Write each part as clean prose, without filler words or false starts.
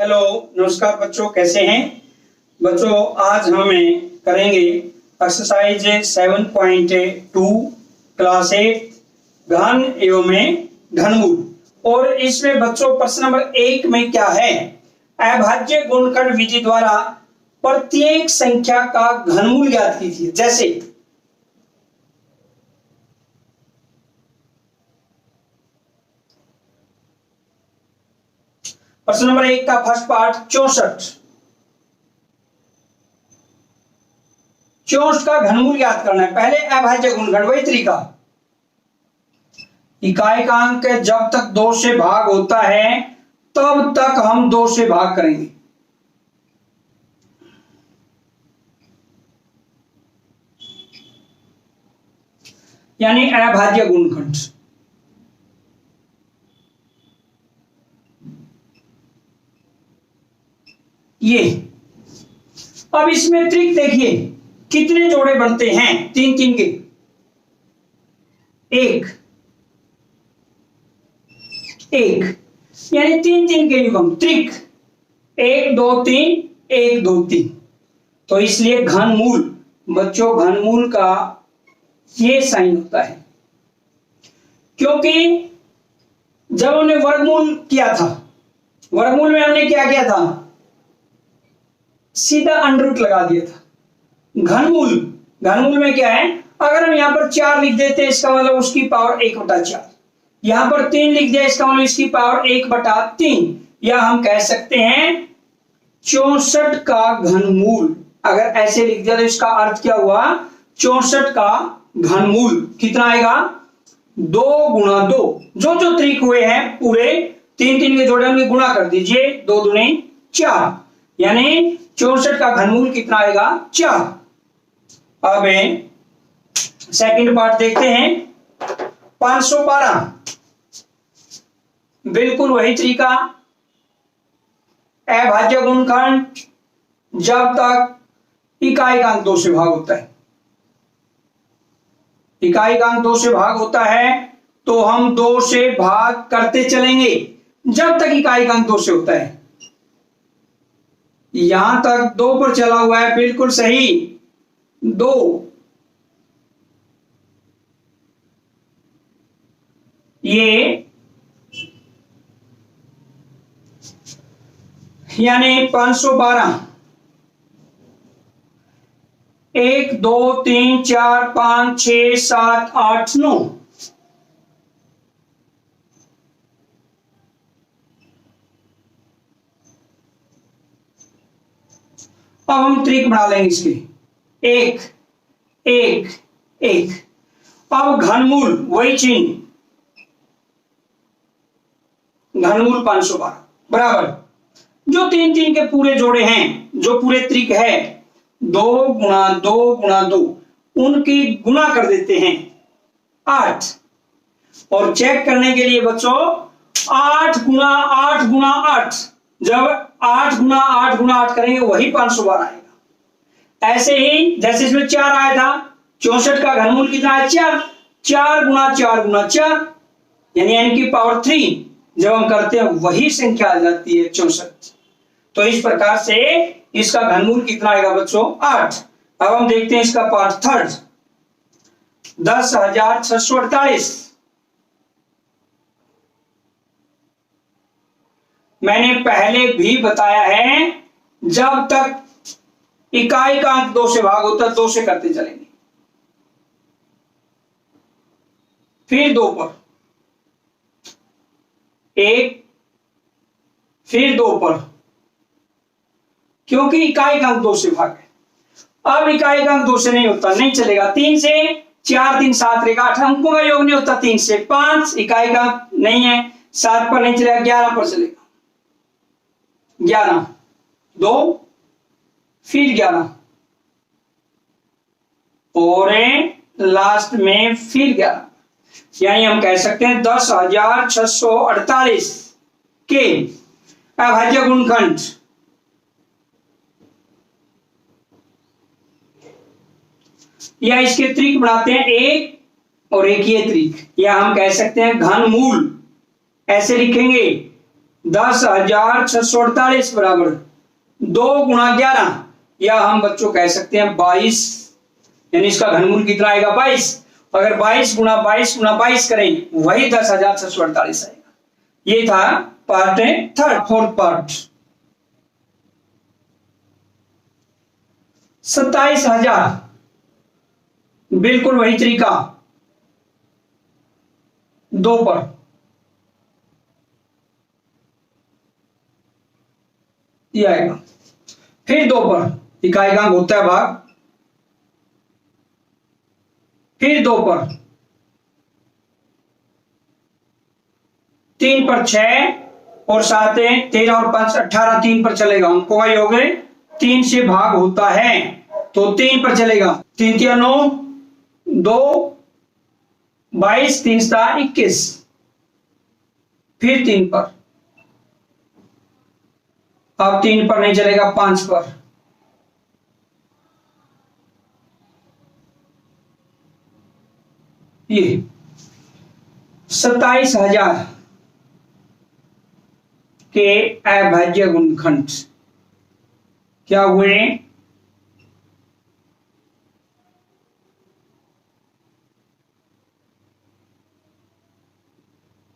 Hello, नमस्कार बच्चों, कैसे हैं बच्चों। आज हमें करेंगे एक्सरसाइज 7.2 क्लास 8 घन एवं घनमूल। और इसमें बच्चों प्रश्न नंबर 1 में क्या है, अभाज्य गुणनखंड विधि द्वारा प्रत्येक संख्या का घनमूल ज्ञात कीजिए। जैसे प्रश्न नंबर 1 का फर्स्ट पार्ट 64 का घनमूल ज्ञात करना है। पहले अभाज्य गुणनखंड, वही तरीका, इकाइकांक जब तक 2 से भाग होता है तब तक हम 2 से भाग करेंगे। यानी अभाज्य गुणनखंड। ये अब इसमें ट्रिक देखिए, कितने जोड़े बनते हैं, 3 के। एक यानी 3 के युग्म, त्रिक 1 2 3 1 2 3। तो इसलिए घनमूल बच्चों, घनमूल का ये साइन होता है, क्योंकि जब हमने वर्गमूल किया था, वर्गमूल में हमने क्या किया था, सीधा अंडर रूट लगा दिया था। घनमूल में क्या है, अगर हम यहां पर 4 लिख देते हैं इसका मतलब उसकी पावर 1/4, यहां पर 3 लिख दिया इसका मतलब इसकी पावर 1/3, या हम कह सकते हैं 64 का घनमूल। अगर ऐसे लिख दिया तो इसका अर्थ क्या हुआ, 64 का घनमूल कितना आएगा, 2 × 2। जो त्रिक हुए हैं पूरे 3 के जोड़े में गुणा कर दीजिए, 2 दूनी 4, यानी 64 का घनमूल कितना आएगा, 4। अब सेकंड पार्ट देखते हैं 512। बिल्कुल वही तरीका, अभाज्य गुणनखंड जब तक इकाइकांक 2 से भाग होता है, इकाइकांक 2 से भाग होता है तो हम 2 से भाग करते चलेंगे जब तक इकाइकांक 2 से होता है। यहां तक 2 पर चला हुआ है, बिल्कुल सही, 2। ये यानी 512, 1 2 3 4 5 6 7 8 9। अब हम त्रिक बना लेंगे इसके, 1 1 1। अब घनमूल वही चिन्ह, घनमूल 512 बराबर जो 3 के पूरे जोड़े हैं, जो पूरे त्रिक है 2 × 2 × 2, उनकी गुणा कर देते हैं 8। और चेक करने के लिए बच्चों 8 × 8 × 8, जब 8 × 8 × 8 करेंगे वही 512 आएगा। ऐसे ही जैसे इसमें 4 आया था, 64 का घनमूल कितना है, 4। 4 × 4 × 4 यानी n की पावर 3 जब हम करते हैं वही संख्या आ जाती है 64। तो इस प्रकार से इसका घनमूल कितना आएगा बच्चों, 8। अब हम देखते हैं इसका पार्ट थर्ड, 10,648। मैंने पहले भी बताया है, जब तक इकाइकांक 2 से भाग होता है 2 से करते चलेंगे, फिर 2 पर 1, फिर 2 पर, क्योंकि इकाइकांक 2 से भाग है। अब इकाइकांक 2 से नहीं होता, नहीं चलेगा। 3 से 4 3 7 रहेगा, 8 अंकों का योग नहीं होता। 3 से 5 इकाइकांक नहीं है, 7 पर नहीं चलेगा, 11 पर चलेगा। 11 2 फिर 11 और लास्ट में फिर 11, यानी हम कह सकते हैं 10,648 के अभाज्य गुणनखंड या इसके त्रिक बनाते हैं 1 और 1 ये त्रिक, या हम कह सकते हैं घनमूल। ऐसे लिखेंगे 10,648 बराबर 2 गुणा 11, या हम बच्चों कह सकते हैं 22, यानी इसका घनमूल कितना आएगा 22। अगर 22 गुणा 22 गुणा 22 करें वही 10,648 आएगा। ये था पार्ट थर्ड। फोर्थ पार्ट 27,000, बिल्कुल वही तरीका 2 पर, ये आएगा। फिर 2 पर इकाई अंक होता है भाग, फिर 2 पर, 3 पर 6 और 7 13 और 5 18, 3 पर चलेगा। अंकों का योग 3 से भाग होता है तो 3 पर चलेगा। 3 3 9, 2 22, 3 7 21, फिर 3 पर, अब 3 पर नहीं चलेगा, 5 पर, ये 27,000 के अभाज्य गुणनखंड क्या हुए?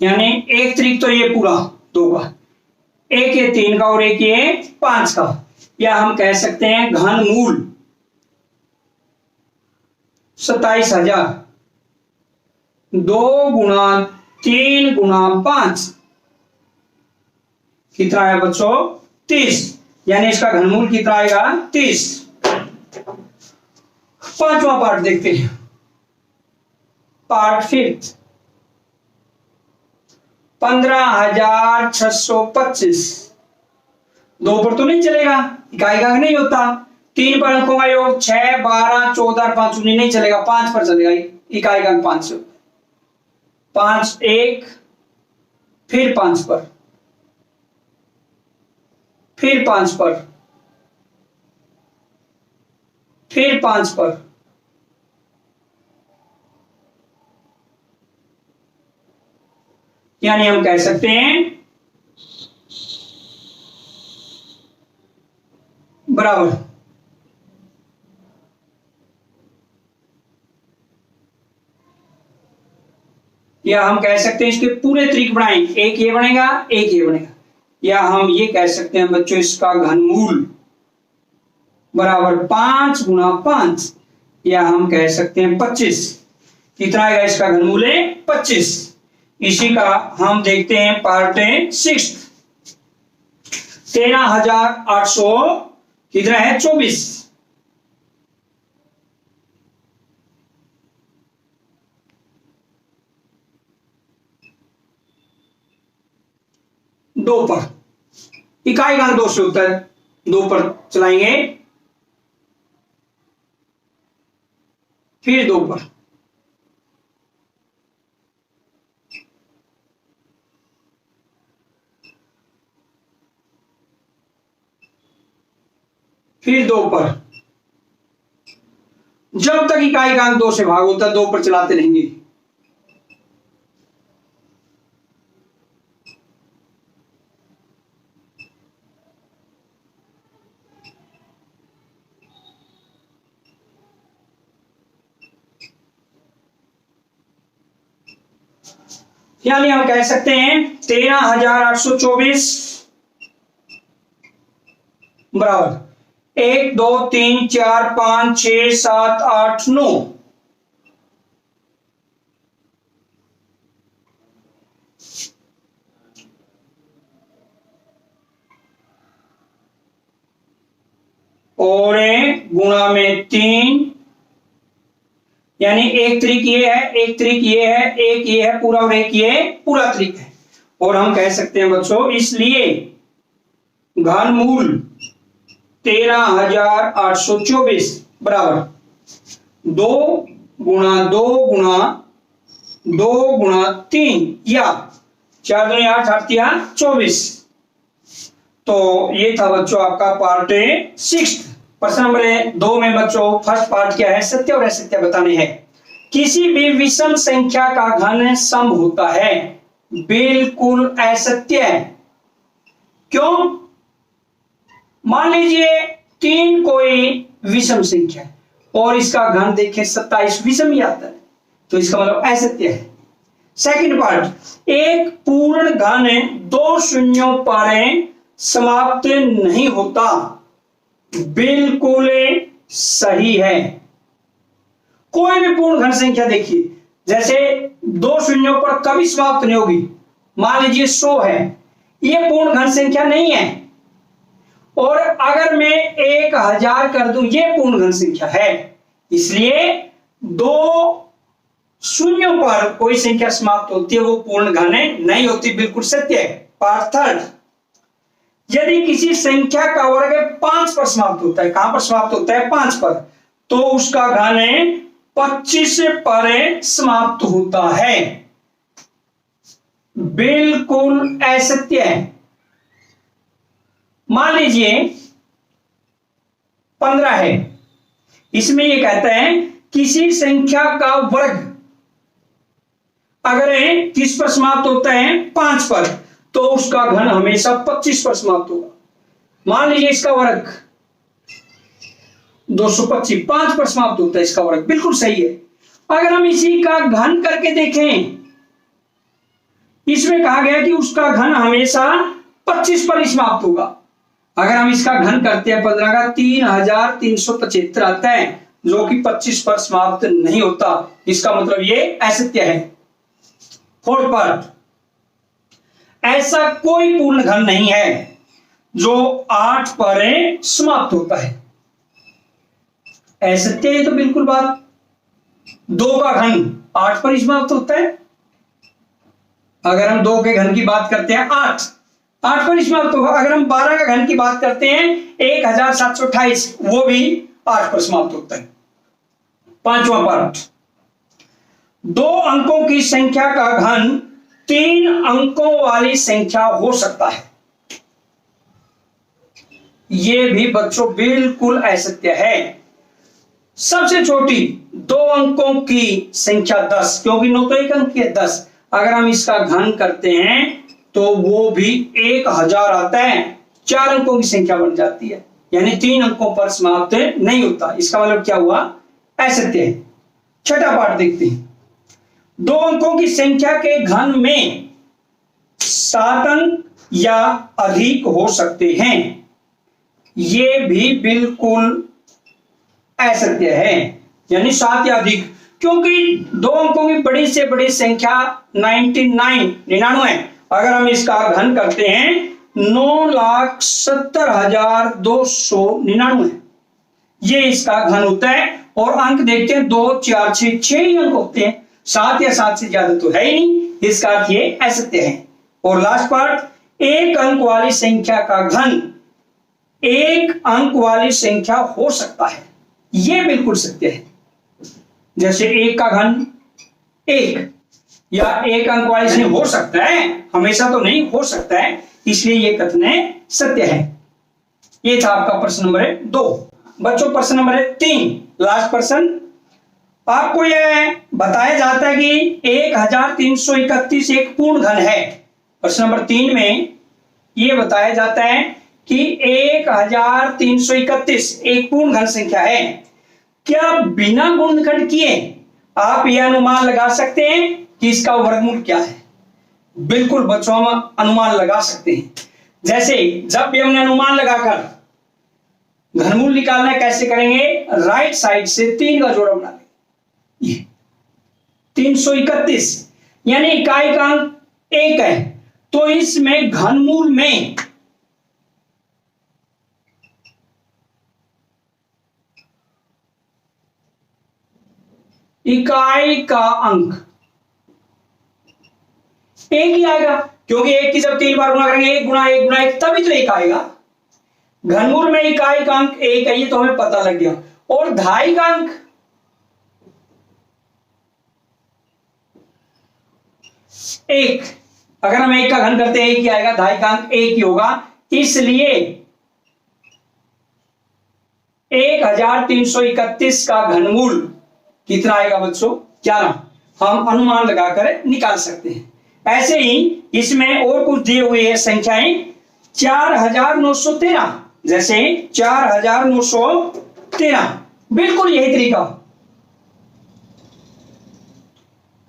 यानी एक तरीक तो ये पूरा 2 का, एक ये 3 का और एक ये 5 का, या हम कह सकते हैं घनमूल 27,000 2 गुणा 3 गुणा 5 कितना है बच्चों? 30, यानी इसका घनमूल कितना आएगा? 30। पांचवा पार्ट देखते हैं, पार्ट फिफ्थ 15,625। 2 पर तो नहीं चलेगा, इकाई का नहीं होता। 3 पर अंकों का योग 6 12 14 5 19 नहीं चलेगा, 5 पर चलेगा, इकाई का 5 5 1, फिर 5 पर, फिर 5 पर, फिर 5 पर, यानी हम कह सकते हैं बराबर, या हम कह सकते हैं इसके पूरे तरीके बनाएंगे, एक ये बनेगा एक ये बनेगा, या हम ये कह सकते हैं बच्चों इसका घनमूल बराबर 5 गुणा 5, या हम कह सकते हैं 25। कितना आएगा इसका घनमूल? 25। इसी का हम देखते हैं पार्ट 6, 13,800 कितना है? 24। दो पर, इकाई का 2 से होता है, 2 पर चलाएंगे, फिर 2 पर, फिर 2 पर, जब तक इकाई का 2 से भाग होता है 2 पर चलाते रहेंगे। यानी हम कह सकते हैं 13,824 बराबर 1 2 3 4 5 6 7 8 9। और गुणा में 3, यानी एक त्रिक ये है, एक त्रिक ये है, एक ये है पूरा और एक ये पूरा त्रिक है। और हम कह सकते हैं बच्चों इसलिए घनमूल 13,824 बराबर 2 गुणा 2 गुणा 2 गुणा 3, या 4 दूनी 8 8 24। तो ये था बच्चों आपका पार्ट 6। प्रश्न नंबर 2 में बच्चों फर्स्ट पार्ट क्या है? सत्य और असत्य बताने हैं। किसी भी विषम संख्या का घन सम होता है, बिल्कुल असत्य है। क्यों? मान लीजिए 3 कोई विषम संख्या है और इसका घन देखें 27 विषम ही आता है, तो इसका मतलब असत्य है। सेकंड पार्ट, एक पूर्ण घन 2 शून्यों पर समाप्त नहीं होता, बिल्कुल सही है। कोई भी पूर्ण घन संख्या देखिए, जैसे 2 शून्यों पर कभी समाप्त नहीं होगी। मान लीजिए 100 है, यह पूर्ण घन संख्या नहीं है। और अगर मैं 1000 कर दूं, यह पूर्ण घन संख्या है। इसलिए 2 शून्यों पर कोई संख्या समाप्त होती है, वो पूर्ण घन नहीं होती, बिल्कुल सत्य है। पार्ट थर्ड, यदि किसी संख्या का वर्ग 5 पर समाप्त होता है, कहां पर समाप्त होता है? 5 पर, तो उसका घन 25 पर समाप्त होता है, बिल्कुल असत्य है। मान लीजिए 15 है, इसमें यह कहता है किसी संख्या का वर्ग अगर किस पर समाप्त होता है? 5 पर, तो उसका घन हमेशा 25 पर समाप्त होगा। मान लीजिए इसका वर्ग 225, 5 पर समाप्त होता है इसका वर्ग, बिल्कुल सही है। अगर हम इसी का घन करके देखें, इसमें कहा गया कि उसका घन हमेशा 25 पर ही समाप्त होगा। अगर हम इसका घन करते हैं 15 का, 3375 आता है, जो कि 25 पर समाप्त नहीं होता। इसका मतलब ये असत्य है। फोर्थ पार्ट, ऐसा कोई पूर्ण घन नहीं है जो 8 पर समाप्त होता है। असत्य है तो बिल्कुल बात। 2 का घन 8 पर ही समाप्त होता है। अगर हम 2 के घन की बात करते हैं, 8 पर ही समाप्त होगा। अगर हम 12 का घन की बात करते हैं, 1728, वो भी 8 पर समाप्त होता है। पांचवा पार्ट, 2 अंकों की संख्या का घन 3 अंकों वाली संख्या हो सकता है। यह भी बच्चों बिल्कुल असत्य है। सबसे छोटी 2 अंकों की संख्या 10, क्योंकि 9 तो 1 अंक की है, 10। अगर हम इसका घन करते हैं तो वो भी 1000 आता है, 4 अंकों की संख्या बन जाती है, यानी 3 अंकों पर समाप्त नहीं होता। इसका मतलब क्या हुआ? असत्य है। छठा पार्ट देखते हैं, 2 अंकों की संख्या के घन में 7 अंक या अधिक हो सकते हैं। यह भी बिल्कुल असत्य है, यानी 7 या अधिक, क्योंकि 2 अंकों की बड़ी से बड़ी संख्या 99 है। अगर हम इसका घन करते हैं 9,70,299, ये इसका घन होता है। और अंक देखते हैं 2, 4, 6 ही अंक होते हैं, 7 या 7 से ज्यादा तो है ही नहीं। इसका अर्थ ये असत्य है। और लास्ट पार्ट, 1 अंक वाली संख्या का घन 1 अंक वाली संख्या हो सकता है। यह बिल्कुल सत्य है। जैसे 1 का घन 1 या 1 अंक वाली संख्या हो सकता है, हमेशा तो नहीं, हो सकता है, इसलिए यह कथन सत्य है। यह था आपका प्रश्न नंबर 2। बच्चों प्रश्न नंबर 3, लास्ट प्रश्न, आपको यह बताया जाता है कि 1331 एक पूर्ण घन है। प्रश्न नंबर 3 में यह बताया जाता है कि 1331 एक पूर्ण घन संख्या है। क्या बिना गुणनखंड किए आप यह अनुमान लगा सकते हैं कि इसका वर्गमूल क्या है? बिल्कुल बच्चों, हम अनुमान लगा सकते हैं। जैसे जब भी हमने अनुमान लगाकर घनमूल निकालना है, कैसे करेंगे? राइट साइड से 3 का जोड़ा बना लेंगे। 331 यानी इकाई का अंक 1 है, तो इसमें घनमूल में इकाई का अंक 1 ही आएगा, क्योंकि 1 की जब 3 बार गुणा करेंगे, 1 गुणा 1 गुणा 1, तभी तो 1 आएगा। घनमूल में इकाई का अंक 1 है, ये तो हमें पता लग गया। और धाई का अंक 1, अगर हम 1 का घन करते हैं 1 ही आएगा, धाई का अंक 1 ही होगा। इसलिए 1331 का घनमूल कितना आएगा बच्चों? 11। हम अनुमान लगाकर निकाल सकते हैं। ऐसे ही इसमें और कुछ दिए हुए हैं संख्याएं, 4913, जैसे 4913, बिल्कुल यही तरीका।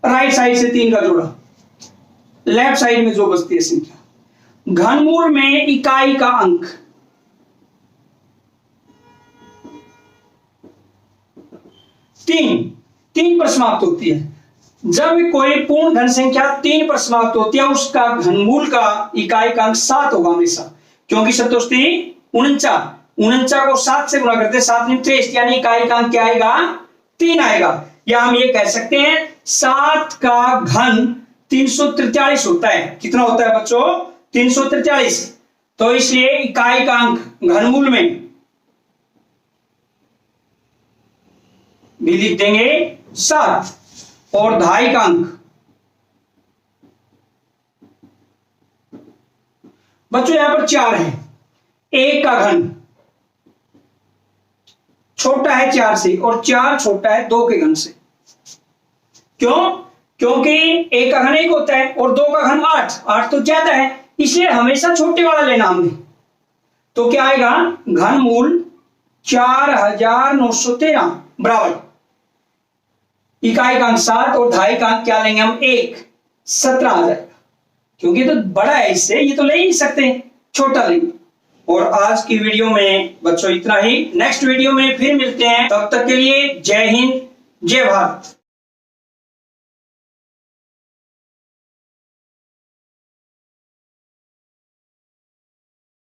राइट साइड से 3 का जोड़ा, लेफ्ट साइड में जो बचती है संख्या। घनमूल में इकाई का अंक, तीन पर समाप्त होती है। जब कोई पूर्ण घन संख्या 3 पर समाप्त होती है, उसका घनमूल का इकाई का अंक 7 होगा हमेशा, क्योंकि 7 49 को 7 से गुणा करते हैं, 7 × 3, यानी इकाई का अंक क्या आएगा? 3 आएगा। या हम ये कह सकते हैं 7 का घन 343 होता है। कितना होता है बच्चों? 343। तो इसलिए इकाई का अंक घनमूल में भी लिख देंगे 7, और दहाई का अंक, बच्चों यहां पर 4 है। 1 का घन छोटा है 4 से, और 4 छोटा है 2 के घन से। क्यों? क्योंकि 1 का घन 1 होता है और 2 का घन 8 तो ज्यादा है, इसलिए हमेशा छोटे वाला लेना हमने। तो क्या आएगा? घनमूल 4913 बराबर इकाई का अंक 7 और दहाई का अंक क्या लेंगे हम? 1, 17 आ जाएगा। क्योंकि ये तो बड़ा है, इससे ये तो ले ही नहीं सकते, छोटा लेंगे। और आज की वीडियो में बच्चों इतना ही। नेक्स्ट वीडियो में फिर मिलते हैं, तब तक के लिए जय हिंद, जय भारत।